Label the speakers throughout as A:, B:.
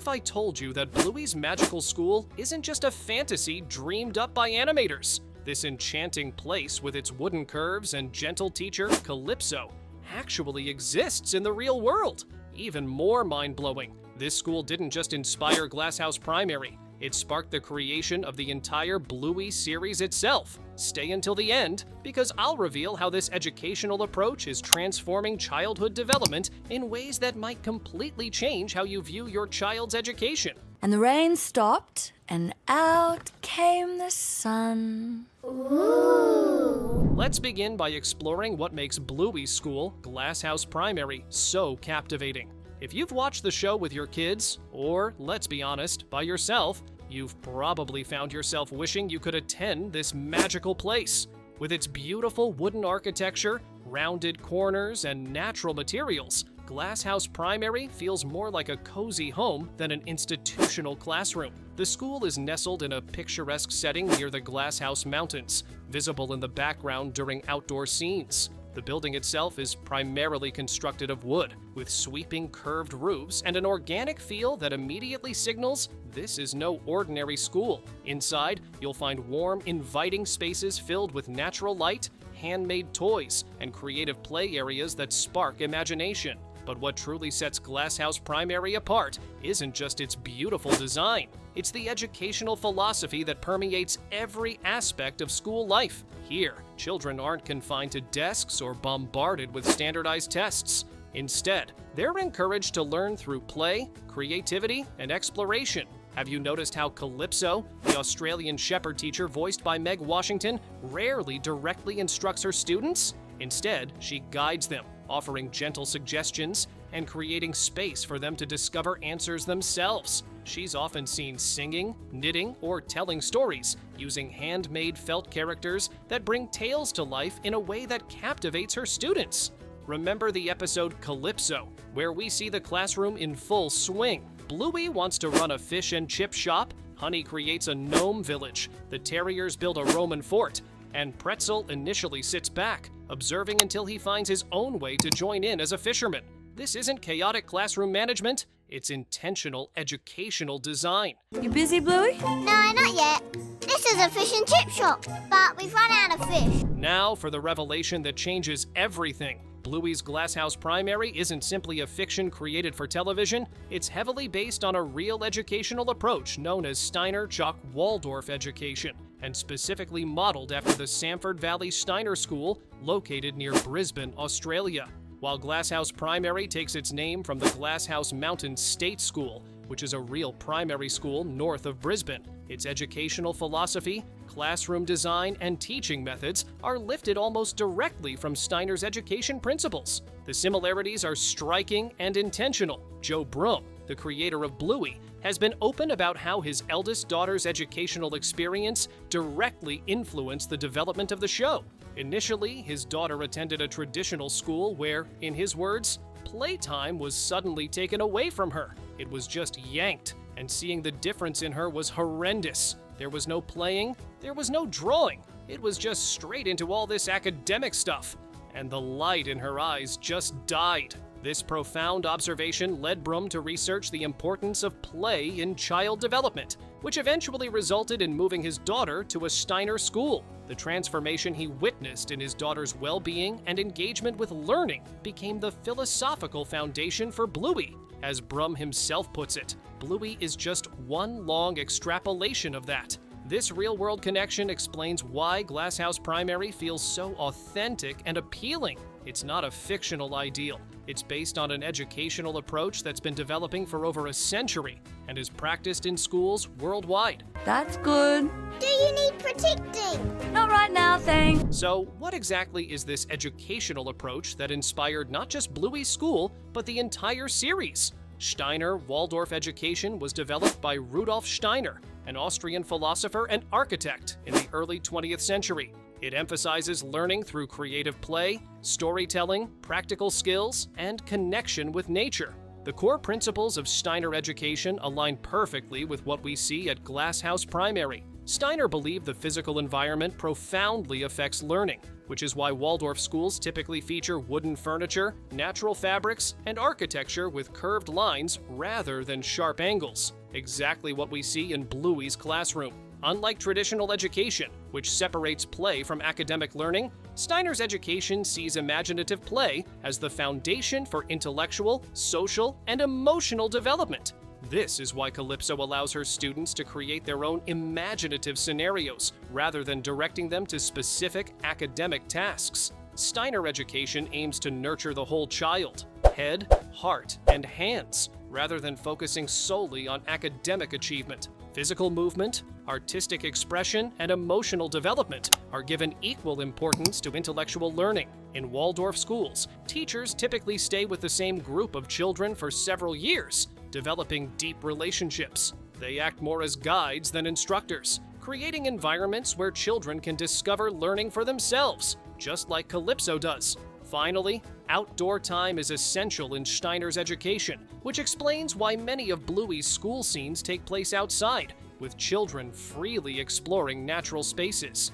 A: if I told you that Bluey's magical school isn't just a fantasy dreamed up by animators? This enchanting place with its wooden curves and gentle teacher, Calypso, actually exists in the real world. Even more mind-blowing, this school didn't just inspire Glasshouse Primary, it sparked the creation of the entire Bluey series itself. Stay until the end, because I'll reveal how this educational approach is transforming childhood development in ways that might completely change how you view your child's education.
B: And the rain stopped, and out came the sun.
C: Ooh.
A: Let's begin by exploring what makes Bluey's school, Glasshouse Primary, so captivating. If you've watched the show with your kids, or, let's be honest, by yourself, you've probably found yourself wishing you could attend this magical place. With its beautiful wooden architecture, rounded corners, and natural materials, Glasshouse Primary feels more like a cozy home than an institutional classroom. The school is nestled in a picturesque setting near the Glasshouse Mountains, visible in the background during outdoor scenes. The building itself is primarily constructed of wood, with sweeping curved roofs and an organic feel that immediately signals this is no ordinary school. Inside, you'll find warm, inviting spaces filled with natural light, handmade toys, and creative play areas that spark imagination. But what truly sets Glasshouse Primary apart isn't just its beautiful design. It's the educational philosophy that permeates every aspect of school life. Here, children aren't confined to desks or bombarded with standardized tests. Instead, they're encouraged to learn through play, creativity, and exploration. Have you noticed how Calypso, the Australian shepherd teacher voiced by Meg Washington, rarely directly instructs her students? Instead, she guides them, offering gentle suggestions and creating space for them to discover answers themselves. She's often seen singing, knitting, or telling stories, using handmade felt characters that bring tales to life in a way that captivates her students. Remember the episode Calypso, where we see the classroom in full swing. Bluey wants to run a fish and chip shop, Honey creates a gnome village, the Terriers build a Roman fort, and Pretzel initially sits back, observing until he finds his own way to join in as a fisherman. This isn't chaotic classroom management, it's intentional educational design.
B: You busy, Bluey?
C: No, not yet. This is a fish and chip shop, but we've run out of fish.
A: Now for the revelation that changes everything. Bluey's Glasshouse Primary isn't simply a fiction created for television, it's heavily based on a real educational approach known as Steiner Chalk Waldorf education, and specifically modeled after the Samford Valley Steiner School, located near Brisbane, Australia. While Glasshouse Primary takes its name from the Glasshouse Mountain State School, which is a real primary school north of Brisbane, its educational philosophy, classroom design, and teaching methods are lifted almost directly from Steiner's education principles. The similarities are striking and intentional. Joe Brum, the creator of Bluey, has been open about how his eldest daughter's educational experience directly influenced the development of the show. Initially, his daughter attended a traditional school where, in his words, playtime was suddenly taken away from her. It was just yanked, and seeing the difference in her was horrendous. There was no playing, there was no drawing. It was just straight into all this academic stuff. And the light in her eyes just died. This profound observation led Brum to research the importance of play in child development, which eventually resulted in moving his daughter to a Steiner school. The transformation he witnessed in his daughter's well-being and engagement with learning became the philosophical foundation for Bluey. As Brum himself puts it, Bluey is just one long extrapolation of that. This real-world connection explains why Glasshouse Primary feels so authentic and appealing. It's not a fictional ideal. It's based on an educational approach that's been developing for over a century and is practiced in schools worldwide.
B: That's good.
C: Do you need protecting?
B: Not right now, thanks.
A: So, what exactly is this educational approach that inspired not just Bluey's school, but the entire series? Steiner Waldorf education was developed by Rudolf Steiner, an Austrian philosopher and architect in the early 20th century. It emphasizes learning through creative play, storytelling, practical skills, and connection with nature. The core principles of Steiner education align perfectly with what we see at Glasshouse Primary. Steiner believed the physical environment profoundly affects learning, which is why Waldorf schools typically feature wooden furniture, natural fabrics, and architecture with curved lines rather than sharp angles. Exactly what we see in Bluey's classroom. Unlike traditional education, which separates play from academic learning, Steiner's education sees imaginative play as the foundation for intellectual, social, and emotional development. This is why Calypso allows her students to create their own imaginative scenarios rather than directing them to specific academic tasks. Steiner education aims to nurture the whole child, head, heart, and hands, rather than focusing solely on academic achievement. Physical movement, artistic expression, and emotional development are given equal importance to intellectual learning. In Waldorf schools, teachers typically stay with the same group of children for several years, developing deep relationships. They act more as guides than instructors, creating environments where children can discover learning for themselves, just like Calypso does. Finally, outdoor time is essential in Steiner's education, which explains why many of Bluey's school scenes take place outside, with children freely exploring natural spaces.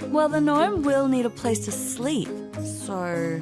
B: Well, the gnome will need a place to sleep, so...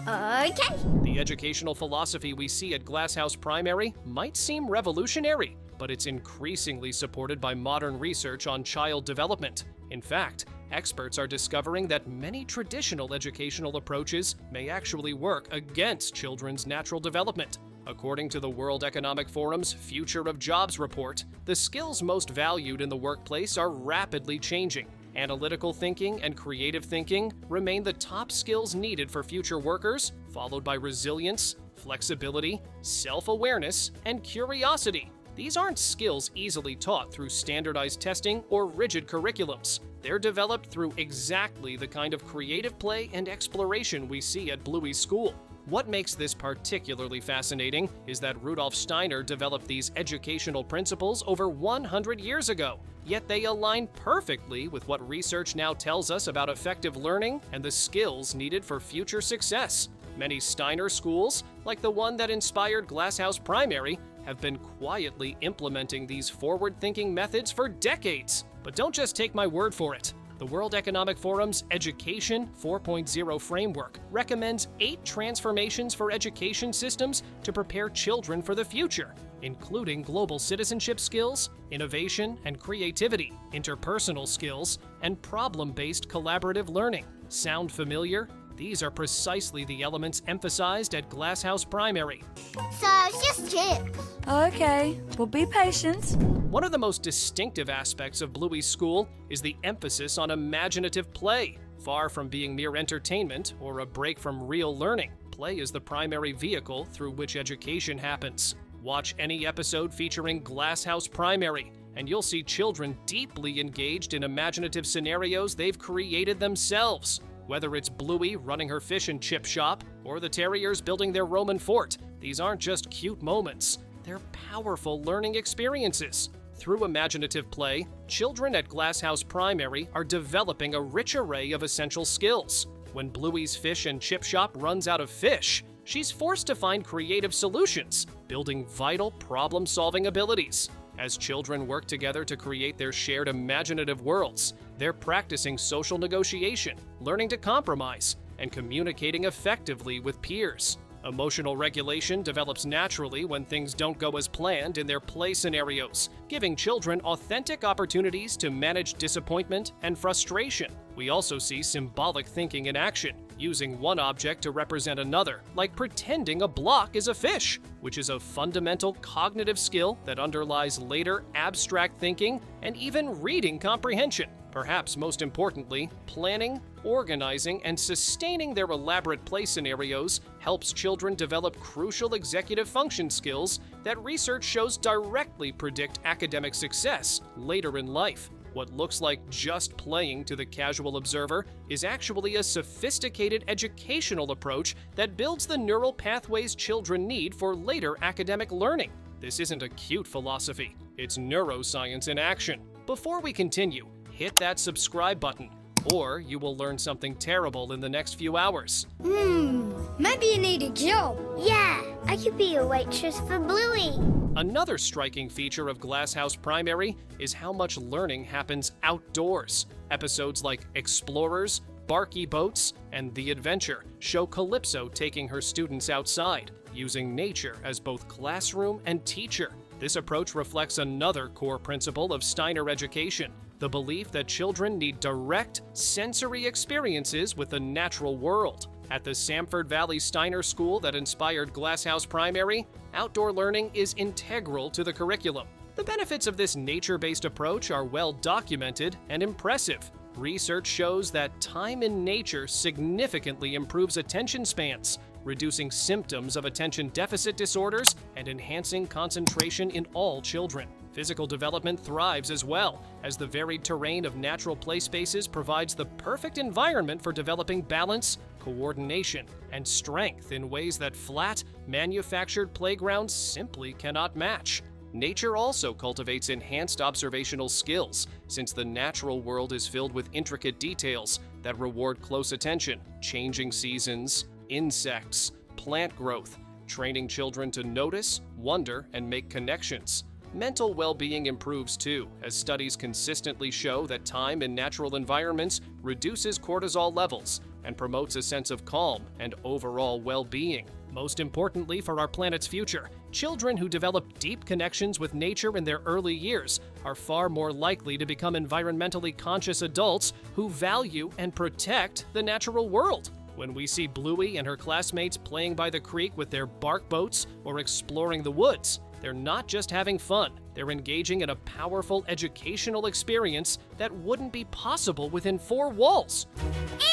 C: Okay.
A: The educational philosophy we see at Glasshouse Primary might seem revolutionary, but it's increasingly supported by modern research on child development. In fact, experts are discovering that many traditional educational approaches may actually work against children's natural development. According to the World Economic Forum's Future of Jobs report, the skills most valued in the workplace are rapidly changing. Analytical thinking and creative thinking remain the top skills needed for future workers, followed by resilience, flexibility, self-awareness, and curiosity. These aren't skills easily taught through standardized testing or rigid curriculums. They're developed through exactly the kind of creative play and exploration we see at Bluey's school. What makes this particularly fascinating is that Rudolf Steiner developed these educational principles over 100 years ago, yet they align perfectly with what research now tells us about effective learning and the skills needed for future success. Many Steiner schools, like the one that inspired Glasshouse Primary, have been quietly implementing these forward-thinking methods for decades. But don't just take my word for it. The World Economic Forum's Education 4.0 framework recommends 8 transformations for education systems to prepare children for the future, including global citizenship skills, innovation and creativity, interpersonal skills, and problem-based collaborative learning. Sound familiar? These are precisely the elements emphasized at Glasshouse Primary.
C: So it's just chips.
B: Okay, well, be patient.
A: One of the most distinctive aspects of Bluey's school is the emphasis on imaginative play. Far from being mere entertainment or a break from real learning, play is the primary vehicle through which education happens. Watch any episode featuring Glasshouse Primary, and you'll see children deeply engaged in imaginative scenarios they've created themselves. Whether it's Bluey running her fish and chip shop, or the terriers building their Roman fort, these aren't just cute moments. They're powerful learning experiences. Through imaginative play, children at Glasshouse Primary are developing a rich array of essential skills. When Bluey's fish and chip shop runs out of fish, she's forced to find creative solutions, building vital problem-solving abilities. As children work together to create their shared imaginative worlds, they're practicing social negotiation, learning to compromise, and communicating effectively with peers. Emotional regulation develops naturally when things don't go as planned in their play scenarios, giving children authentic opportunities to manage disappointment and frustration. We also see symbolic thinking in action, using one object to represent another, like pretending a block is a fish, which is a fundamental cognitive skill that underlies later abstract thinking and even reading comprehension. Perhaps most importantly, planning, organizing, and sustaining their elaborate play scenarios helps children develop crucial executive function skills that research shows directly predict academic success later in life. What looks like just playing to the casual observer is actually a sophisticated educational approach that builds the neural pathways children need for later academic learning. This isn't a cute philosophy, it's neuroscience in action. Before we continue, hit that subscribe button, or you will learn something terrible in the next few hours.
D: Maybe you need a job.
C: Yeah, I could be a waitress for Bluey.
A: Another striking feature of Glasshouse Primary is how much learning happens outdoors. Episodes like Explorers, Barky Boats and The Adventure show Calypso taking her students outside, using nature as both classroom and teacher. This approach reflects another core principle of Steiner education, the belief that children need direct, sensory experiences with the natural world. At the Samford Valley Steiner School that inspired Glasshouse Primary, outdoor learning is integral to the curriculum. The benefits of this nature-based approach are well documented and impressive. Research shows that time in nature significantly improves attention spans, reducing symptoms of attention deficit disorders and enhancing concentration in all children. Physical development thrives as well, as the varied terrain of natural play spaces provides the perfect environment for developing balance, coordination, and strength in ways that flat, manufactured playgrounds simply cannot match. Nature also cultivates enhanced observational skills, since the natural world is filled with intricate details that reward close attention, changing seasons, insects, plant growth, training children to notice, wonder, and make connections. Mental well-being improves too, as studies consistently show that time in natural environments reduces cortisol levels and promotes a sense of calm and overall well-being. Most importantly for our planet's future, children who develop deep connections with nature in their early years are far more likely to become environmentally conscious adults who value and protect the natural world. When we see Bluey and her classmates playing by the creek with their bark boats or exploring the woods, they're not just having fun, they're engaging in a powerful educational experience that wouldn't be possible within four walls.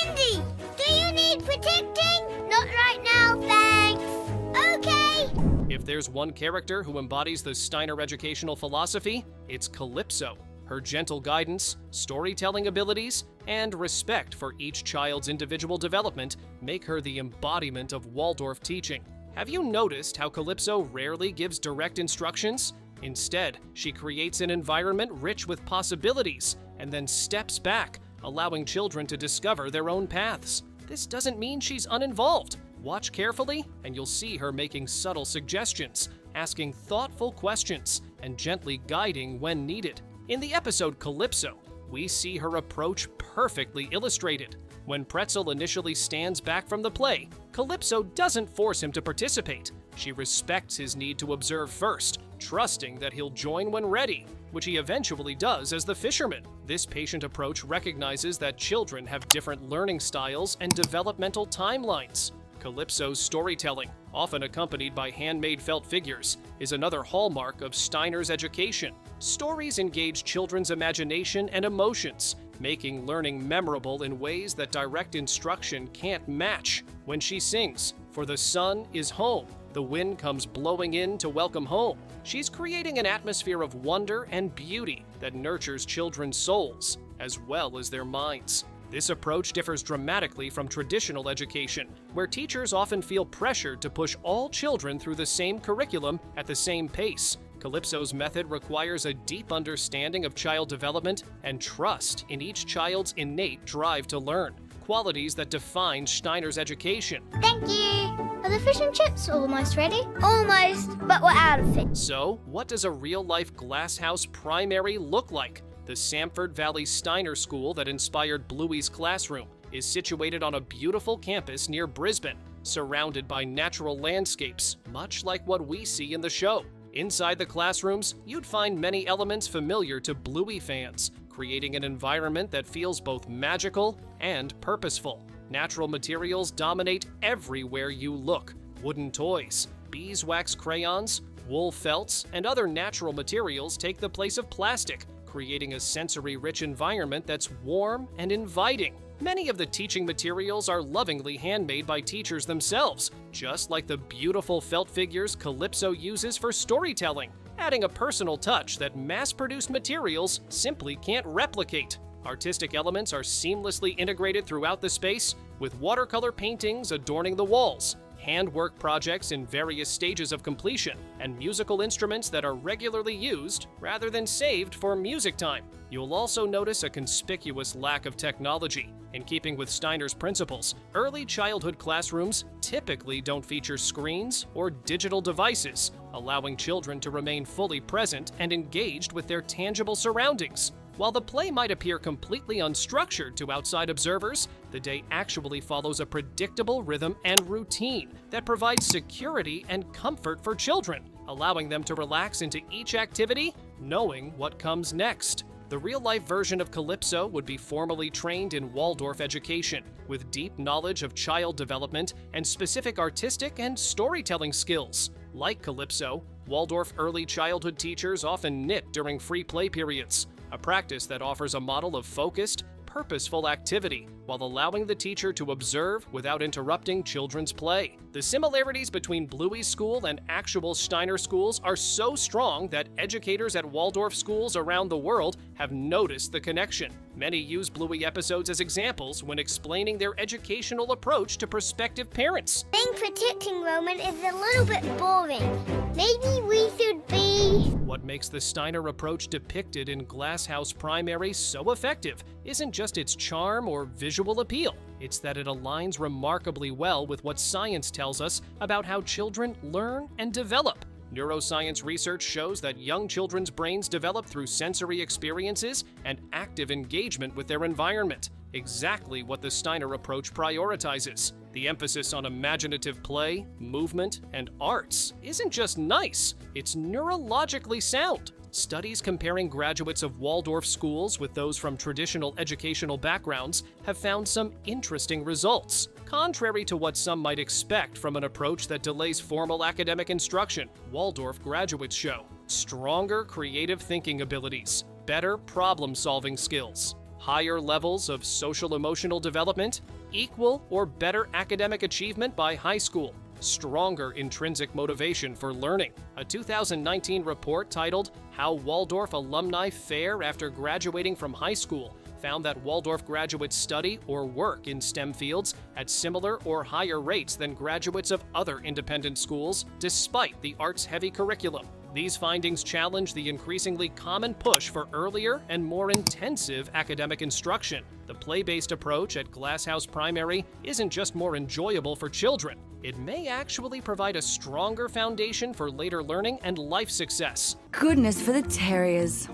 C: Indy, do you need protecting? Not right now, thanks. Okay.
A: If there's one character who embodies the Steiner educational philosophy, it's Calypso. Her gentle guidance, storytelling abilities, and respect for each child's individual development make her the embodiment of Waldorf teaching. Have you noticed how Calypso rarely gives direct instructions? Instead, she creates an environment rich with possibilities and then steps back, allowing children to discover their own paths. This doesn't mean she's uninvolved. Watch carefully, and you'll see her making subtle suggestions, asking thoughtful questions, and gently guiding when needed. In the episode Calypso, we see her approach perfectly illustrated. When Pretzel initially stands back from the play, Calypso doesn't force him to participate. She respects his need to observe first, trusting that he'll join when ready, which he eventually does as the fisherman. This patient approach recognizes that children have different learning styles and developmental timelines. Calypso's storytelling, often accompanied by handmade felt figures, is another hallmark of Steiner's education. Stories engage children's imagination and emotions, making learning memorable in ways that direct instruction can't match. When she sings, "For the sun is home, the wind comes blowing in to welcome home," she's creating an atmosphere of wonder and beauty that nurtures children's souls, as well as their minds. This approach differs dramatically from traditional education, where teachers often feel pressured to push all children through the same curriculum at the same pace. Calypso's method requires a deep understanding of child development and trust in each child's innate drive to learn, qualities that define Steiner's education.
C: Thank you. Are the fish and chips almost ready? Almost, but we're out of fish.
A: So, what does a real-life Glasshouse Primary look like? The Samford Valley Steiner School that inspired Bluey's classroom is situated on a beautiful campus near Brisbane, surrounded by natural landscapes, much like what we see in the show. Inside the classrooms, you'd find many elements familiar to Bluey fans, creating an environment that feels both magical and purposeful. Natural materials dominate everywhere you look. Wooden toys, beeswax crayons, wool felts, and other natural materials take the place of plastic, creating a sensory-rich environment that's warm and inviting. Many of the teaching materials are lovingly handmade by teachers themselves, just like the beautiful felt figures Calypso uses for storytelling, adding a personal touch that mass-produced materials simply can't replicate. Artistic elements are seamlessly integrated throughout the space, with watercolor paintings adorning the walls, handwork projects in various stages of completion, and musical instruments that are regularly used rather than saved for music time. You'll also notice a conspicuous lack of technology. In keeping with Steiner's principles, early childhood classrooms typically don't feature screens or digital devices, allowing children to remain fully present and engaged with their tangible surroundings. While the play might appear completely unstructured to outside observers, the day actually follows a predictable rhythm and routine that provides security and comfort for children, allowing them to relax into each activity, knowing what comes next. The real-life version of Calypso would be formally trained in Waldorf education, with deep knowledge of child development and specific artistic and storytelling skills. Like Calypso, Waldorf early childhood teachers often knit during free play periods, a practice that offers a model of focused, purposeful activity while allowing the teacher to observe without interrupting children's play. The similarities between Bluey's school and actual Steiner schools are so strong that educators at Waldorf schools around the world have noticed the connection. Many use Bluey episodes as examples when explaining their educational approach to prospective parents.
C: Being predicting, Roman, is a little bit boring. Maybe we should be...
A: What makes the Steiner approach depicted in Glasshouse Primary so effective isn't just its charm or visual appeal. It's that it aligns remarkably well with what science tells us about how children learn and develop. Neuroscience research shows that young children's brains develop through sensory experiences and active engagement with their environment, exactly what the Steiner approach prioritizes. The emphasis on imaginative play, movement, and arts isn't just nice, it's neurologically sound. Studies comparing graduates of Waldorf schools with those from traditional educational backgrounds have found some interesting results. Contrary to what some might expect from an approach that delays formal academic instruction, Waldorf graduates show stronger creative thinking abilities, better problem-solving skills, higher levels of social-emotional development, equal or better academic achievement by high school, stronger intrinsic motivation for learning. A 2019 report titled How Waldorf Alumni Fare After Graduating from High School found that Waldorf graduates study or work in STEM fields at similar or higher rates than graduates of other independent schools, despite the arts-heavy curriculum. These findings challenge the increasingly common push for earlier and more intensive academic instruction. The play-based approach at Glasshouse Primary isn't just more enjoyable for children, it may actually provide a stronger foundation for later learning and life success.
B: Goodness for the terriers.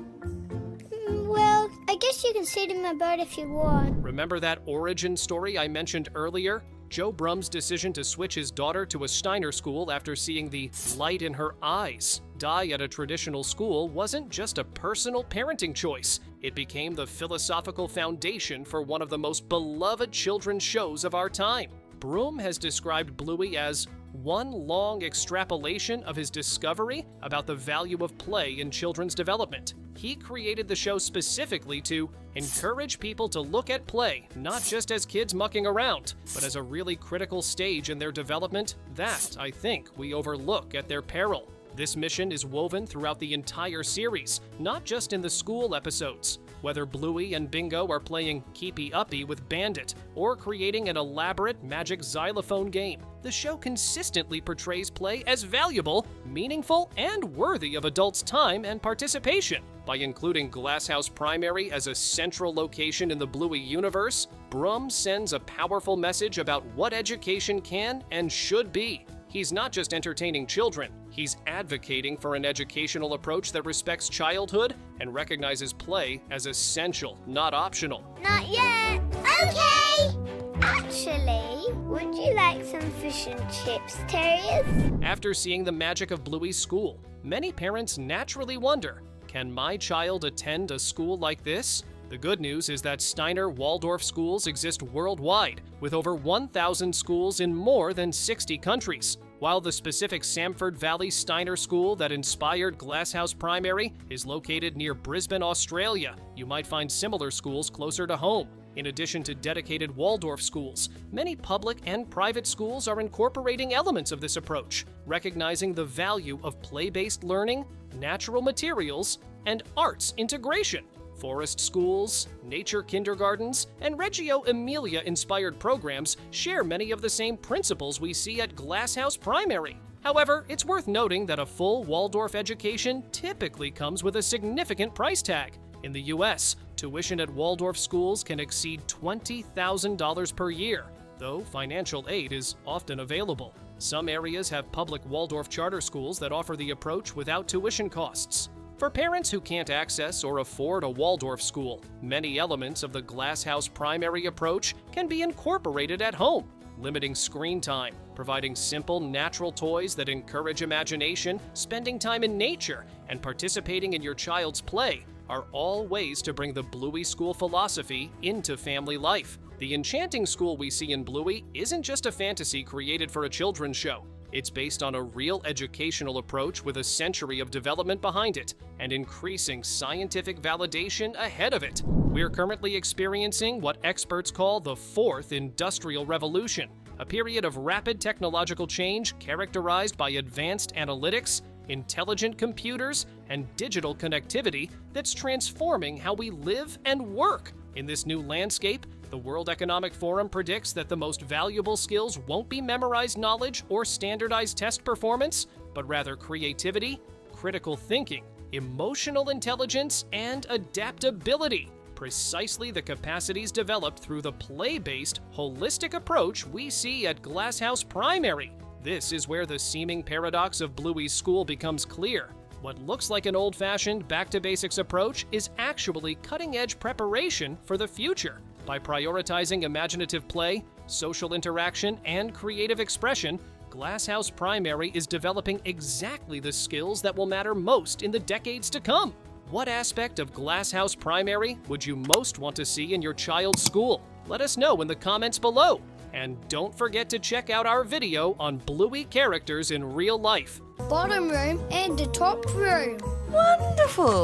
C: Well, I guess you can say to them about if you want.
A: Remember that origin story I mentioned earlier? Joe Brum's decision to switch his daughter to a Steiner school after seeing the light in her eyes die at a traditional school wasn't just a personal parenting choice. It became the philosophical foundation for one of the most beloved children's shows of our time. Brum has described Bluey as one long extrapolation of his discovery about the value of play in children's development. He created the show specifically to encourage people to look at play not just as kids mucking around, but as a really critical stage in their development that, I think, we overlook at their peril. This mission is woven throughout the entire series, not just in the school episodes. Whether Bluey and Bingo are playing Keepy Uppy with Bandit or creating an elaborate magic xylophone game, the show consistently portrays play as valuable, meaningful, and worthy of adults' time and participation. By including Glasshouse Primary as a central location in the Bluey universe, Brum sends a powerful message about what education can and should be. He's not just entertaining children, he's advocating for an educational approach that respects childhood and recognizes play as essential, not optional.
C: Not yet. Okay. Actually, would you like some fish and chips, terriers?
A: After seeing the magic of Bluey's school, many parents naturally wonder, can my child attend a school like this? The good news is that Steiner Waldorf schools exist worldwide, with over 1,000 schools in more than 60 countries. While the specific Samford Valley Steiner school that inspired Glasshouse Primary is located near Brisbane, Australia, you might find similar schools closer to home. In addition to dedicated Waldorf schools, many public and private schools are incorporating elements of this approach, recognizing the value of play-based learning, natural materials, and arts integration. Forest schools, nature kindergartens, and Reggio Emilia-inspired programs share many of the same principles we see at Glasshouse Primary. However, it's worth noting that a full Waldorf education typically comes with a significant price tag. In the U.S., tuition at Waldorf schools can exceed $20,000 per year, though financial aid is often available. Some areas have public Waldorf charter schools that offer the approach without tuition costs. For parents who can't access or afford a Waldorf school, many elements of the Glasshouse Primary approach can be incorporated at home, limiting screen time, providing simple, natural toys that encourage imagination, spending time in nature, and participating in your child's play are all ways to bring the Bluey School philosophy into family life. The enchanting school we see in Bluey isn't just a fantasy created for a children's show. It's based on a real educational approach with a century of development behind it and increasing scientific validation ahead of it. We're currently experiencing what experts call the fourth industrial revolution, a period of rapid technological change characterized by advanced analytics, intelligent computers, and digital connectivity that's transforming how we live and work. In this new landscape, the World Economic Forum predicts that the most valuable skills won't be memorized knowledge or standardized test performance, but rather creativity, critical thinking, emotional intelligence, and adaptability. Precisely the capacities developed through the play-based, holistic approach we see at Glasshouse Primary. This is where the seeming paradox of Bluey's school becomes clear. What looks like an old-fashioned, back-to-basics approach is actually cutting-edge preparation for the future. By prioritizing imaginative play, social interaction, and creative expression, Glasshouse Primary is developing exactly the skills that will matter most in the decades to come. What aspect of Glasshouse Primary would you most want to see in your child's school? Let us know in the comments below. And don't forget to check out our video on Bluey characters in real life.
D: Bottom room and the top room.
B: Wonderful!